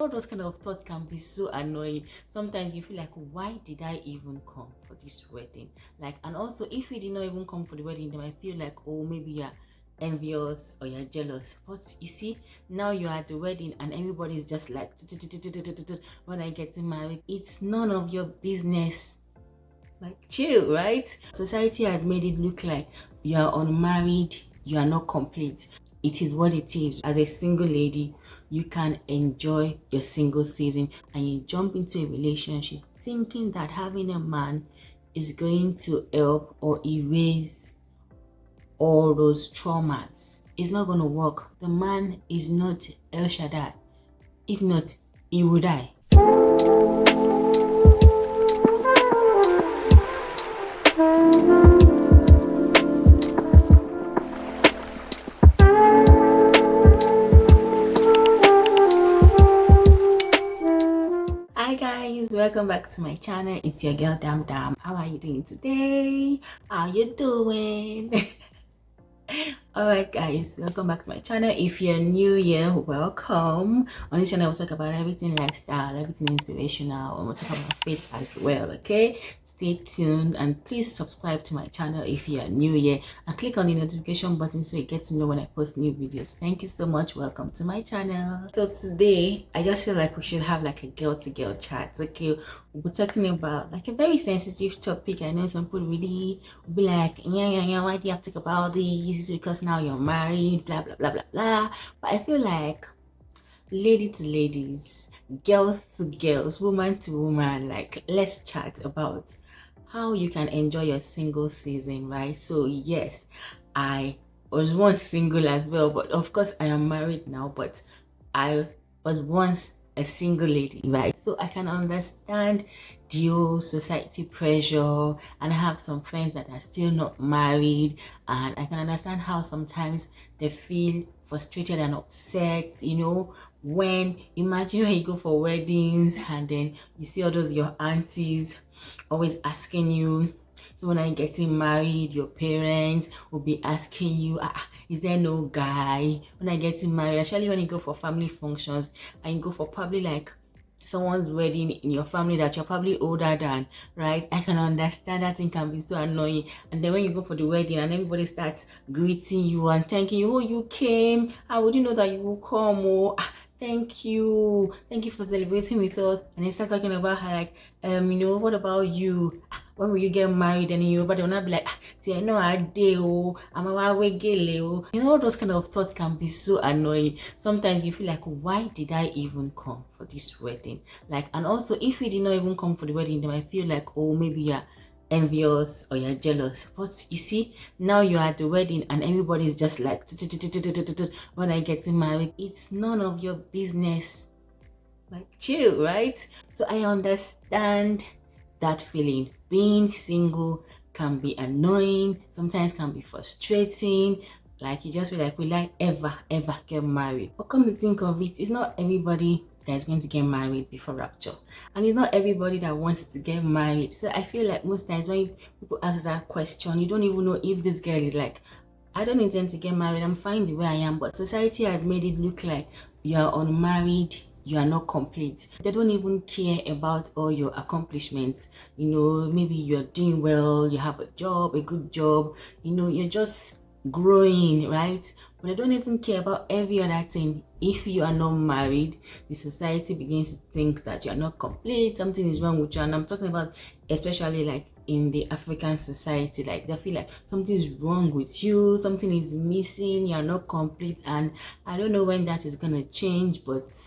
All those kind of thoughts can be so annoying. Sometimes you feel like, why did I even come for this wedding? Like, and also if you did not even come for the wedding, then I feel like, oh, maybe you're envious or you're jealous. But you see, now you're at the wedding and everybody's just like, when I get married, it's none of your business. Like, chill, right? Society has made it look like you are unmarried, you are not complete. It is what it is. As a single lady, you can enjoy your single season and you jump into a relationship thinking that having a man is going to help or erase all those traumas. It's not going to work. The man is not El Shaddai. If not, he will die. Hi guys, welcome back to my channel. It's your girl Dam Dam. How are you doing today? How you doing? Alright guys, welcome back to my channel. If you're new here, welcome. On this channel we'll talk about everything lifestyle, everything inspirational, and we'll talk about faith as well. Okay, stay tuned and please subscribe to my channel if you are new here and click on the notification button so you get to know when I post new videos. Thank you so much. Welcome to my channel. So today I just feel like we should have like a girl to girl chat. Okay, we're talking about like a very sensitive topic. I know some people really will be like, yeah, why do you have to talk about this? Because now you're married, blah blah blah blah blah. But I feel like lady to ladies, girls to girls, woman to woman, like let's chat about how you can enjoy your single season, right? So yes, I was once single as well, but of course I am married now, but I was once a single lady, right? So I can understand the whole society pressure, and I have some friends that are still not married, and I can understand how sometimes they feel frustrated and upset, you know, when imagine when you go for weddings and then you see all those your aunties always asking you, so when I'm getting married, your parents will be asking you, is there no guy? When I getting married, especially when you go for family functions and you go for probably like someone's wedding in your family that you're probably older than, right? I can understand that thing can be so annoying. And then when you go for the wedding and everybody starts greeting you and thanking you, oh, you came. I wouldn't know that you will come. Oh, thank you for celebrating with us. And they start talking about her like, what about you? When will you get married? And you, but they'll not be like, I know I do. I'm a wegele. You know, all those kind of thoughts can be so annoying. Sometimes you feel like, why did I even come for this wedding? Like, and also if you did not even come for the wedding, then I feel like, oh, maybe you're envious or you're jealous. But you see, now you're at the wedding and everybody's just like, when I get married, it's none of your business. Like, chill, right? So I understand that feeling. Being single can be annoying, sometimes can be frustrating. Like, you just feel like, will I ever get married? But come to think of it, it's not everybody that is going to get married before rapture, and it's not everybody that wants to get married. So I feel like most times when people ask that question, you don't even know if this girl is like, I don't intend to get married, I'm fine the way I am, but society has made it look like you are unmarried, you are not complete. They don't even care about all your accomplishments. You know, maybe you're doing well, you have a job, a good job, you know, you're just growing, right? But they don't even care about every other thing. If you are not married, the society begins to think that you're not complete, something is wrong with you. And I'm talking about especially like in the African society, like they feel like something is wrong with you, something is missing, you're not complete. And I don't know when that is gonna change, but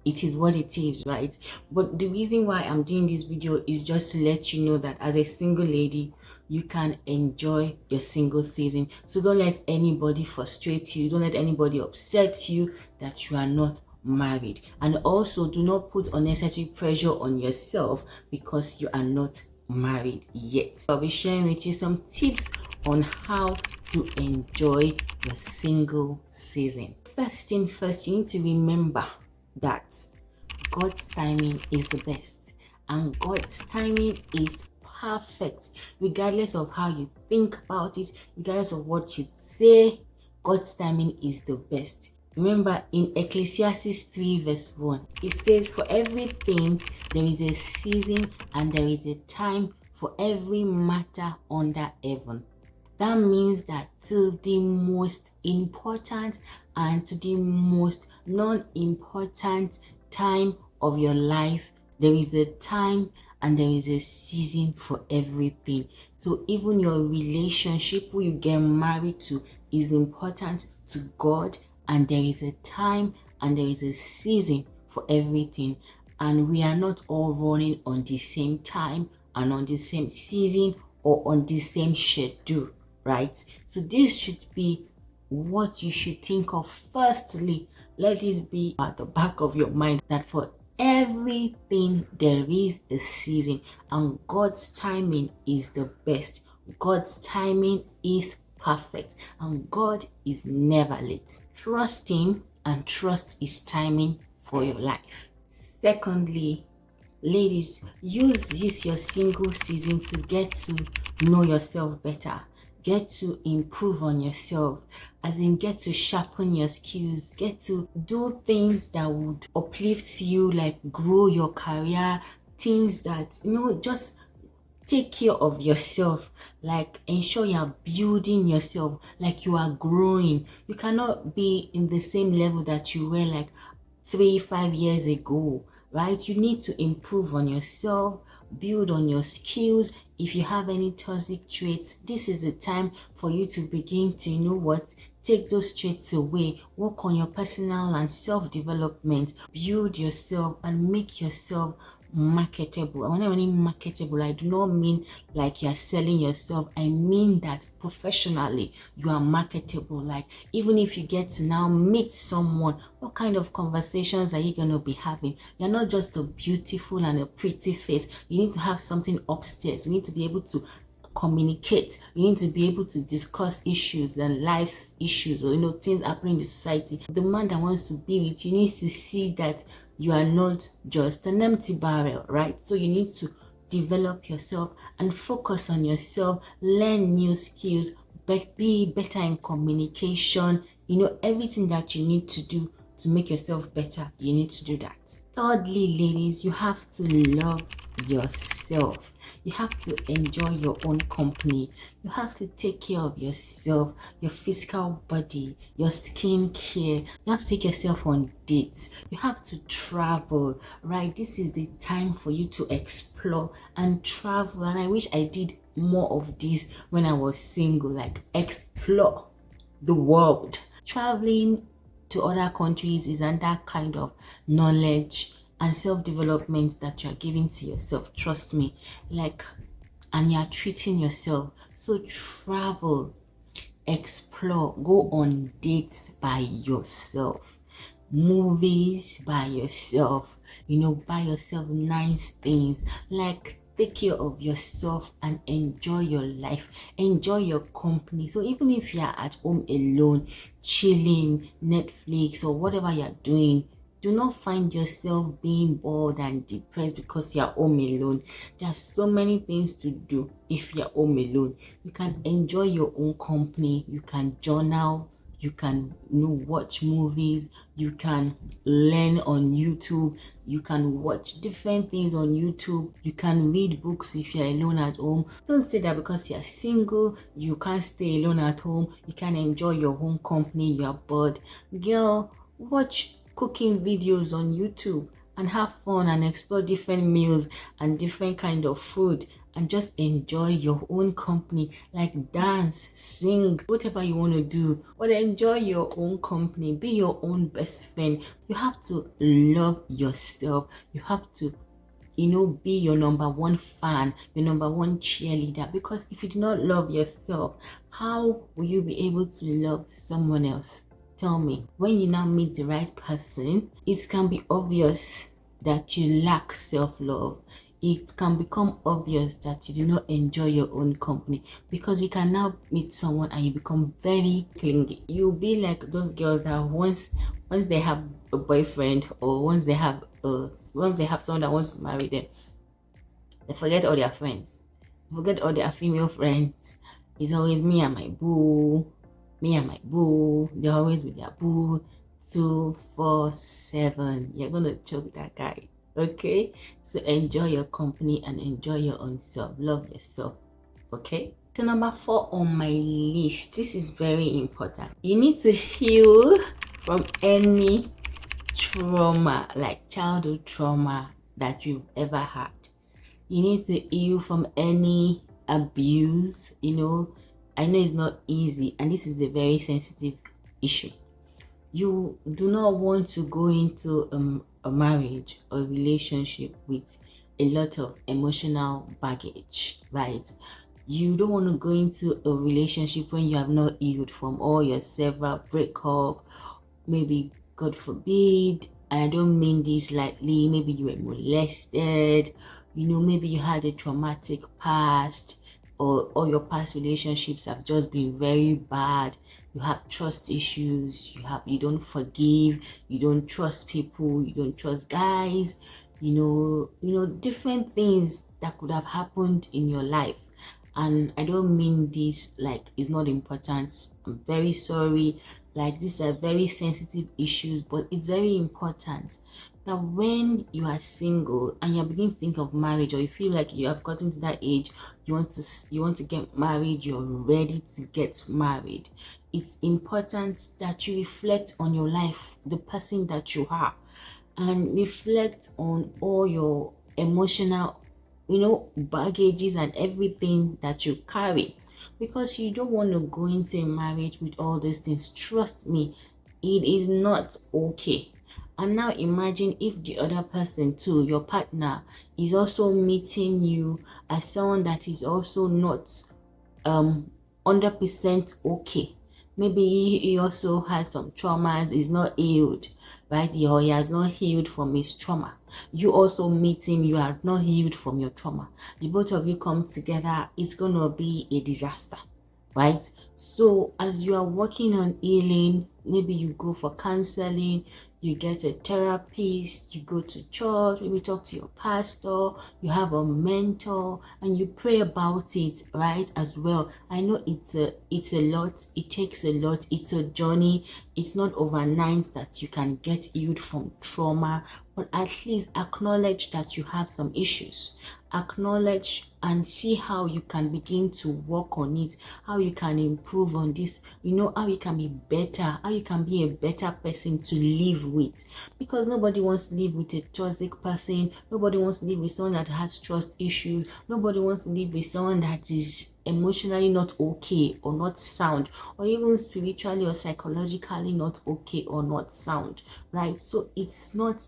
it is what it is, right? But the reason why I'm doing this video is just to let you know that as a single lady, you can enjoy your single season. So don't let anybody frustrate you, don't let anybody upset you that you are not married. And also do not put unnecessary pressure on yourself because you are not married yet. So I'll be sharing with you some tips on how to enjoy your single season. First thing first, you need to remember that God's timing is the best, and God's timing is perfect. Regardless of how you think about it, regardless of what you say, God's timing is the best. Remember in Ecclesiastes 3 verse 1, it says, for everything there is a season and there is a time for every matter under heaven. That means that to the most important and to the most non-important time of your life, there is a time and there is a season for everything. So even your relationship, who you get married to, is important to God, and there is a time and there is a season for everything. And we are not all running on the same time and on the same season or on the same schedule, right? So this should be what you should think of firstly. Let this be at the back of your mind, that for everything there is a season, and God's timing is the best. God's timing is perfect, and God is never late. Trust Him and trust His timing for your life. Secondly, ladies, use this your single season to get to know yourself better. Get to improve on yourself, as in get to sharpen your skills, get to do things that would uplift you, like grow your career, things that, just take care of yourself, like ensure you're building yourself, like you are growing. You cannot be in the same level that you were like 3 5 years ago, right? You need to improve on yourself, build on your skills. If you have any toxic traits, this is the time for you to begin to, take those traits away, work on your personal and self-development, build yourself and make yourself marketable. And when I mean marketable, I do not mean like you're selling yourself. I mean that professionally you are marketable. Like, even if you get to now meet someone, what kind of conversations are you going to be having? You're not just a beautiful and a pretty face. You need to have something upstairs. You need to be able to communicate. You need to be able to discuss issues and life issues, or things happening in the society. The man that wants to be with you needs to see that you are not just an empty barrel, right? So you need to develop yourself and focus on yourself, learn new skills, be better in communication. Everything that you need to do to make yourself better, you need to do that. Thirdly, ladies, you have to love yourself. You have to enjoy your own company. You have to take care of yourself, your physical body, your skin care. You have to take yourself on dates. You have to travel, right? This is the time for you to explore and travel. And I wish I did more of this when I was single, like explore the world. Traveling to other countries is another kind of knowledge and self-development that you're giving to yourself. Trust me, and you're treating yourself. So travel, explore, go on dates by yourself, movies by yourself, buy yourself nice things, like take care of yourself and enjoy your life, enjoy your company. So even if you're at home alone, chilling, Netflix or whatever you're doing, do not find yourself being bored and depressed because you're home alone. There's so many things to do if you're home alone. You can enjoy your own company, you can journal, you can watch movies, you can learn on YouTube, you can watch different things on YouTube, you can read books if you're alone at home. Don't say that because you're single you can't stay alone at home, you can enjoy your own company, you're bored. Girl, watch cooking videos on YouTube and have fun and explore different meals and different kind of food, and just enjoy your own company, like dance, sing, whatever you want to do, but enjoy your own company, be your own best friend. You have to love yourself. You have to be your number one fan, your number one cheerleader, because if you do not love yourself, how will you be able to love someone else? Tell me. When you now meet the right person, it can be obvious that you lack self-love. It can become obvious that you do not enjoy your own company, because you can now meet someone and you become very clingy. You'll be like those girls that once they have a boyfriend, or once they have someone that wants to marry them, they forget all their friends, forget all their female friends. It's always me and my boo, me and my boo. They're always with their boo. 24/7. You're gonna choke that guy. Okay? So enjoy your company and enjoy your own self. Love yourself. Okay? So number 4 on my list. This is very important. You need to heal from any trauma, like childhood trauma that you've ever had. You need to heal from any abuse. I know it's not easy, and this is a very sensitive issue. You do not want to go into a marriage or relationship with a lot of emotional baggage, right? You don't want to go into a relationship when you have not healed from all your several breakup, maybe God forbid, and I don't mean this lightly, maybe you were molested, maybe you had a traumatic past, or all your past relationships have just been very bad. You have trust issues, you don't forgive, you don't trust people, you don't trust guys, different things that could have happened in your life. And I don't mean this like it's not important. I'm very sorry. Like, these are very sensitive issues, but it's very important that when you are single and you're beginning to think of marriage, or you feel like you have gotten to that age, you want to get married, you're ready to get married, it's important that you reflect on your life, the person that you are, and reflect on all your emotional baggages and everything that you carry, because you don't want to go into a marriage with all these things. Trust me, it is not okay. And now imagine if the other person too, your partner, is also meeting you as someone that is also not 100% okay. Maybe he also has some traumas, is not healed, right? Or he has not healed from his trauma. You also meet him, you are not healed from your trauma. The both of you come together, it's gonna be a disaster, right? So as you are working on healing, maybe you go for counseling, you get a therapist, you go to church, maybe talk to your pastor, you have a mentor, and you pray about it, right? As well. I know it's a lot, it takes a lot, it's a journey. It's not overnight that you can get healed from trauma, but at least acknowledge that you have some issues. Acknowledge and see how you can begin to work on it, how you can improve on this, how you can be better, how you can be a better person to live with. Because nobody wants to live with a toxic person, nobody wants to live with someone that has trust issues, nobody wants to live with someone that is emotionally not okay or not sound, or even spiritually or psychologically not okay or not sound, right? So it's not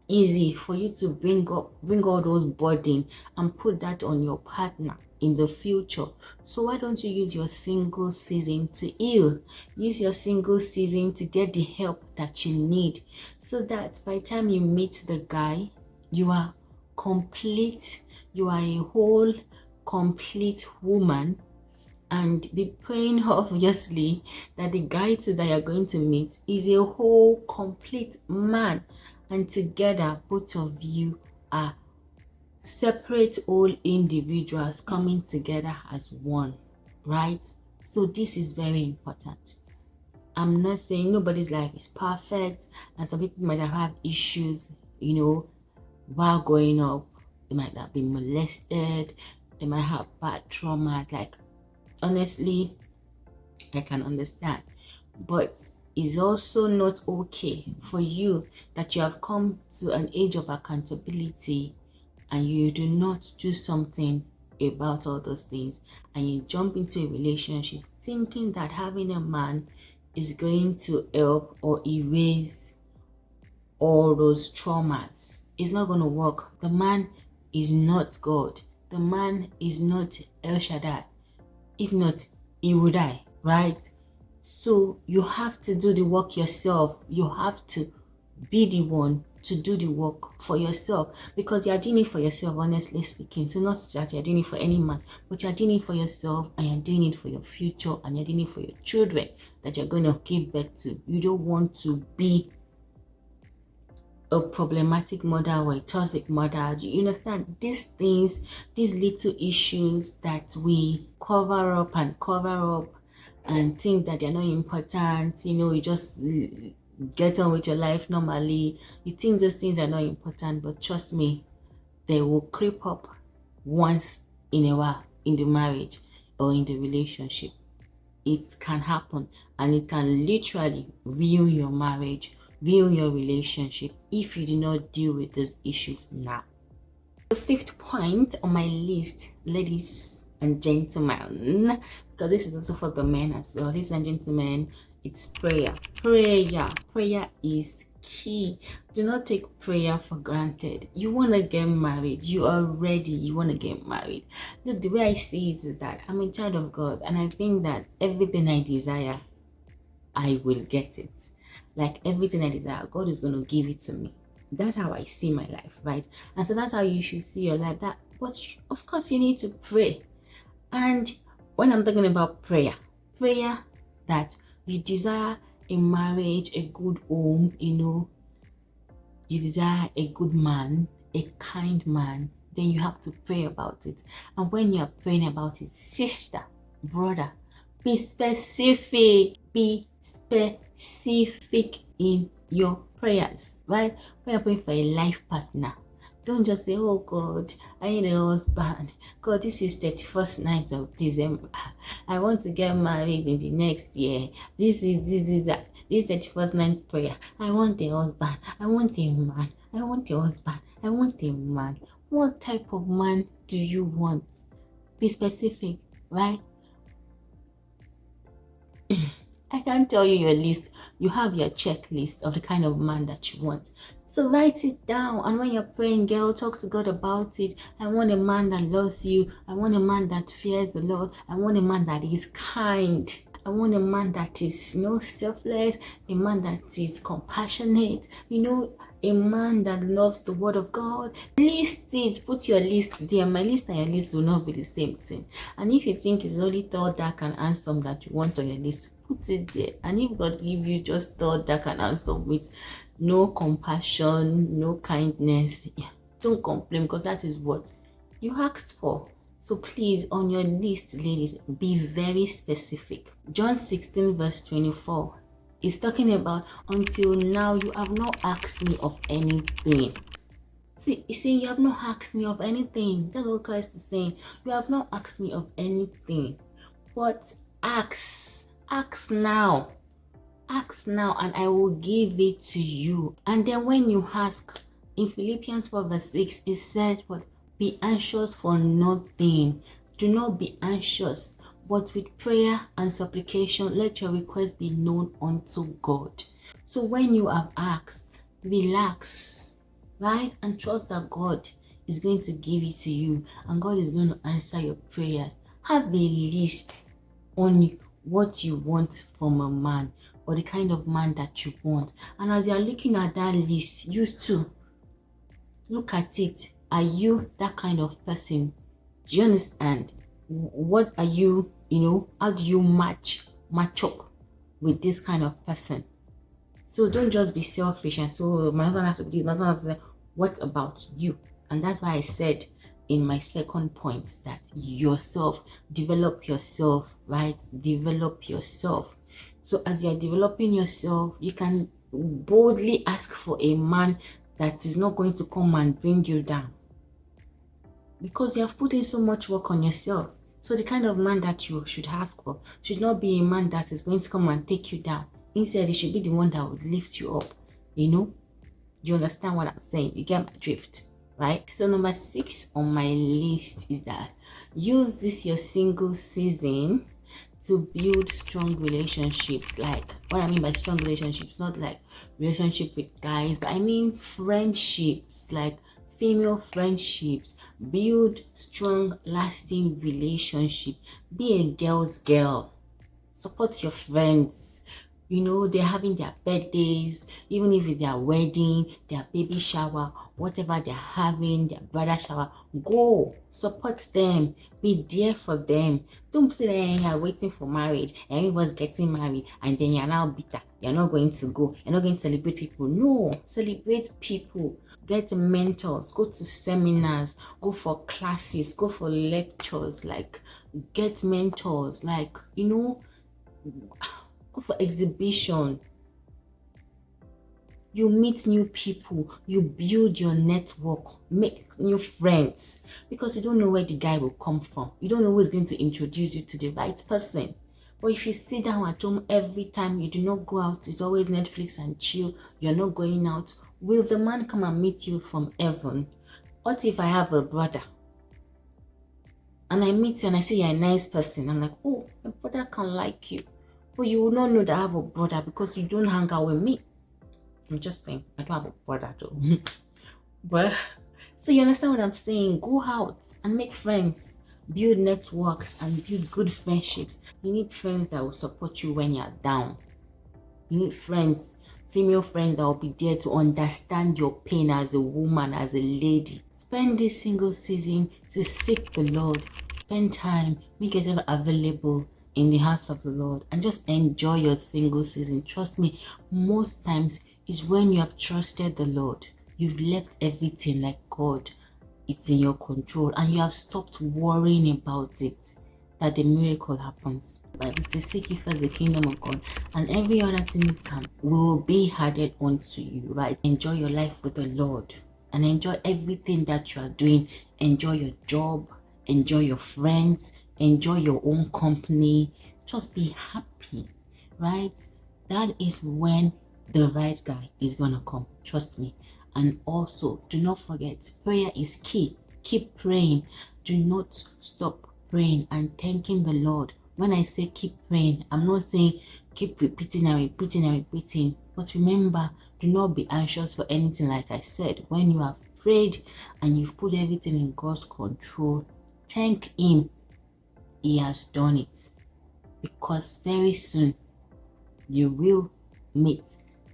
easy for you to bring all those burden and put that on your partner in the future. So why don't you use your single season to heal? Use your single season to get the help that you need, so that by the time you meet the guy, you are complete, you are a whole complete woman. And be praying obviously that the guy too that you're going to meet is a whole complete man, and together both of you are separate whole individuals coming together as one, right? So this is very important. I'm not saying nobody's life is perfect, and some people might have had issues, while growing up. They might have been molested, they might have bad traumas. Like, honestly, I can understand, but it's also not okay for you that you have come to an age of accountability and you do not do something about all those things, and you jump into a relationship thinking that having a man is going to help or erase all those traumas. It's not going to work. The man is not God. The man is not El Shaddai. If not, he will die, right? So you have to do the work yourself. You have to be the one to do the work for yourself, because you're doing it for yourself, honestly speaking. So not that you're doing it for any man, but you're doing it for yourself, and you're doing it for your future, and you're doing it for your children that you're going to give birth to. You don't want to be a problematic mother or a toxic mother. Do you understand? These things, these little issues that we cover up and think that they're not important, we just get on with your life normally. You think those things are not important, but trust me, they will creep up once in a while in the marriage or in the relationship. It can happen, and it can literally ruin your marriage, ruin your relationship if you do not deal with these issues now. The fifth point on my list, ladies and gentlemen, because this is also for the men as well, ladies and gentlemen, it's prayer. Prayer is key. Do not take prayer for granted. You want to get married, you are ready, you want to get married. Look, the way I see it is that I'm a child of God, and I think that everything I desire, I will get it. Like everything I desire, God is going to give it to me. That's how I see my life, right? And so that's how you should see your life. That, but of course, you need to pray. And when I'm talking about prayer that you desire a marriage, a good home, you desire a good man, a kind man, then you have to pray about it. And when you're praying about it, sister, brother, be specific. Be specific in your prayers, right? When you're praying for a life partner, don't just say, oh God, I need a husband. God, this is 31st night of December. I want to get married in the next year. This is that. This 31st night prayer. I want a husband. I want a man. I want a husband. I want a man. What type of man do you want? Be specific, right? I can't tell you your list. You have your checklist of the kind of man that you want. So write it down, and when you're praying, girl, talk to God about it. I want a man that loves you. I want a man that fears the Lord. I want a man that is kind. I want a man that is selfless, a man that is compassionate, a man that loves the word of God. List it, put your list there. My list and your list will not be the same thing. And if you think it's only tall, dark, and handsome that you want on your list, put it there. And if God give you just tall, dark, and handsome with no compassion, no kindness, don't complain, because that is what you asked for. So please, on your list, ladies, be very specific. John 16 verse 24 is talking about, until now you have not asked me of anything. See, you have not asked me of anything. That's what Christ is saying. You have not asked me of anything. But ask. Ask now. Ask now, and I will give it to you. And then when you ask, in Philippians 4 verse 6, it said, what? Be anxious for nothing. Do not be anxious, but with prayer and supplication, let your request be known unto God. So when you have asked, relax, right? And trust that God is going to give it to you, and God is going to answer your prayers. Have a list on what you want from a man, or the kind of man that you want. And as you're looking at that list, you too look at it. Are you that kind of person? Do you understand? What are you, how do you match up with this kind of person? So don't just be selfish and so my husband has to do this, my husband has to do. What about you? And that's why I said in my second point that develop yourself, right? Develop yourself. So as you're developing yourself, you can boldly ask for a man that is not going to come and bring you down, because you have put in so much work on yourself. So the kind of man that you should ask for should not be a man that is going to come and take you down. Instead, it should be the one that would lift you up. You understand what I'm saying? You get my drift, right? So number 6 on my list is that use this your single season to build strong relationships. Like, what I mean by strong relationships, not like relationship with guys, but I mean friendships, like female friendships. Build strong, lasting relationship. Be a girl's girl. Support your friends. They're having their birthdays, even if it's their wedding, their baby shower, whatever they're having, their brother shower. Go support them. Be there for them. Don't sit there and you're waiting for marriage. Everyone's getting married, and then you're now bitter. You're not going to go. You're not going to celebrate people. No, celebrate people. Get mentors. Go to seminars. Go for classes. Go for lectures. Like, get mentors. Like, go for exhibition. You meet new people, you build your network, make new friends, because you don't know where the guy will come from. You don't know who's going to introduce you to the right person. But if you sit down at home every time, you do not go out, it's always Netflix and chill, you're not going out, will the man come and meet you from heaven? What if I have a brother and I meet you and I say you're a nice person? I'm like, oh, my brother can like you. But you will not know that I have a brother because you don't hang out with me. I'm just saying, I don't have a brother though. But so you understand what I'm saying? Go out and make friends, build networks, and build good friendships. You need friends that will support you when you're down. You need friends, female friends that will be there to understand your pain as a woman, as a lady. Spend this single season to seek the Lord. Spend time, make yourself available in the house of the Lord, and just enjoy your single season. Trust me, most times it's when you have trusted the Lord, you've left everything like God, it's in your control, and you have stopped worrying about it, that the miracle happens. But it's to seek ye first the kingdom of God, and every other thing will be added unto you, right? Enjoy your life with the Lord and enjoy everything that you are doing. Enjoy your job, enjoy your friends, enjoy your own company. Just be happy, right? That is when the right guy is gonna come. Trust me. And also, do not forget, prayer is key. Keep praying. Do not stop praying and thanking the Lord. When I say keep praying, I'm not saying keep repeating and repeating and repeating. But remember, do not be anxious for anything. Like I said, when you have prayed and you've put everything in God's control, thank Him. He has done it. Because very soon you will meet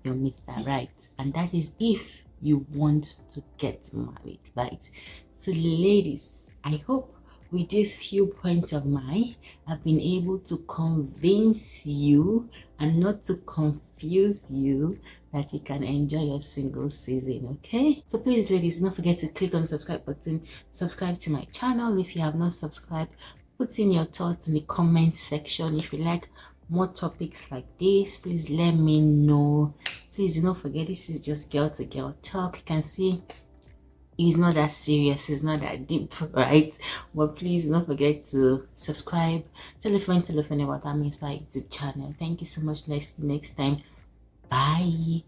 your Mr. Right. And that is if you want to get married, right? So ladies, I hope with these few points of mine, I've been able to convince you and not to confuse you that you can enjoy your single season, okay? So please, ladies, don't forget to click on the subscribe button, subscribe to my channel if you have not subscribed. Put in your thoughts in the comment section. If you like more topics like this, please let me know. Please do not forget, this is just girl to girl talk. You can see it's not that serious, it's not that deep, right? But please don't forget to subscribe, tell a friend about that means my YouTube channel. Thank you so much. Let's see you next time. Bye.